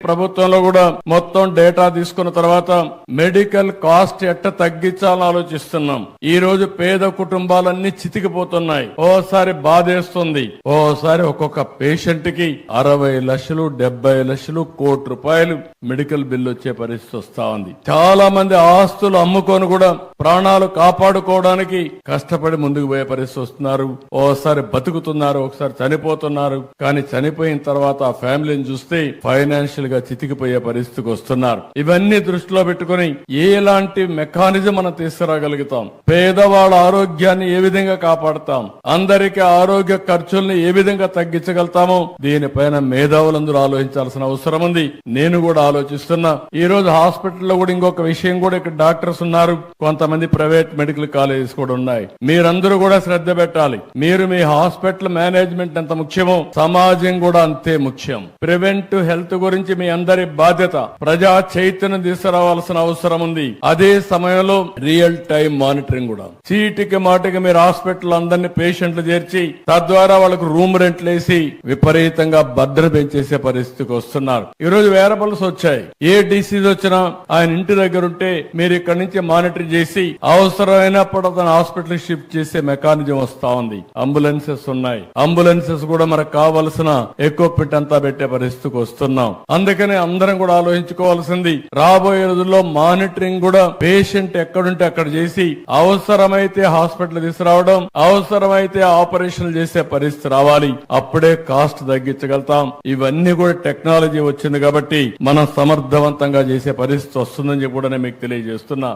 ప్రభుత్వంలో కూడా మొత్తం డేటా తీసుకున్న తర్వాత మెడికల్ కాస్ట్ ఎట్ట తగ్గించాలని ఆలోచిస్తున్నాం. ఈ రోజు పేద కుటుంబాలన్నీ చితికిపోతున్నాయి. ఓసారి బాధేస్తుంది, ఓసారి ఒక్కొక్క పేషెంట్ కి 60 లక్షలు 70 లక్షలు ₹1,00,00,000 మెడికల్ బిల్లు వచ్చే పరిస్థితి వస్తా ఉంది. చాలా మంది ఆస్తులు అమ్ముకొని కూడా ప్రాణాలు కాపాడుకోవడానికి కష్టపడి ముందుకు పోయే పరిస్థితి వస్తున్నారు. ఓసారి బతుకుతున్నారు, ఒకసారి చనిపోతున్నారు. కానీ చనిపోయిన తర్వాత ఆ ఫ్యామిలీని చూస్తే ఫైనాన్షియల్ గా చితికిపోయే పరిస్థితికి వస్తున్నారు. ఇవన్నీ దృష్టిలో పెట్టుకుని ఎలాంటి మెకానిజం మనం తీసుకురాగలుగుతాం, పేదవాళ్ళ ఆరోగ్యాన్ని ఏ విధంగా కాపాడుతాం, అందరికీ ఆరోగ్య ఖర్చుల్ని ఏ విధంగా తగ్గించగలుగుతామో దీనిపైన మేధావులందరూ ఆలోచించాల్సిన అవసరం ఉంది. నేను కూడా ఆలోచిస్తున్నా. ఈ రోజు హాస్పిటల్లో కూడా ఇంకొక విషయం కూడా, ఇక్కడ డాక్టర్స్ ఉన్నారు, కొంతమంది ప్రైవేట్ మెడికల్ కాలేజెస్ కూడా ఉన్నాయి. మీరందరూ కూడా శ్రద్ధ పెట్టాలి. మీరు మీ హాస్పిటల్ మేనేజ్మెంట్ ఎంత ముఖ్యమో సమాజం కూడా అంతే ముఖ్యం. ప్రివెంటివ్ హెల్త్ గురించి మీ అందరి బాధ్యత. ప్రజా చైతన్యం తీసుకురావాల్సిన అవసరం ఉంది. అదే సమయంలో రియల్ టైం మానిటరింగ్ కూడా. చీటికి మాటికి మీరు హాస్పిటల్ అందరినీ పేషెంట్లు చేర్చి తద్వారా వాళ్ళకు రూమ్ రెంట్లు వేసి విపరీతంగా భద్రత పెంచేసే పరిస్థితికి వస్తున్నారు. ఈ రోజు వేరబుల్స్ వచ్చాయి. ఏ డిసీజ్ వచ్చినా ఆయన ఇంటి దగ్గర ఉంటే మీరు ఇక్కడ నుంచి మానిటర్ చేసి అవసరమైనప్పుడు అతను హాస్పిటల్ షిఫ్ట్ చేసే మెకానిజం వస్తా ఉంది. అంబులెన్సెస్ ఉన్నాయి. అంబులెన్సెస్ కూడా మనకు కావలసిన ఎక్విప్మెంట్ అంతా పెట్టే పరిస్థితికి వస్తున్నాం. అందుకని అందరం కూడా ఆలోచించుకోవాల్సింది, రాబోయే రోజుల్లో మానిటరింగ్ కూడా పేషెంట్ ఎక్కడుంటే అక్కడ చేసి అవసరమైతే హాస్పిటల్ తీసుకురావడం, అవసరమైతే ఆపరేషన్లు చేసే పరిస్థితి రావాలి. అప్పుడే కాస్ట్ తగ్గించగలుగుతాం. ఇవన్నీ కూడా టెక్నాలజీ వచ్చింది కాబట్టి మనం సమర్థవంతంగా చేసే పరిస్థితి వస్తుందని చెప్పి కూడా నేను మీకు తెలియజేస్తున్నా.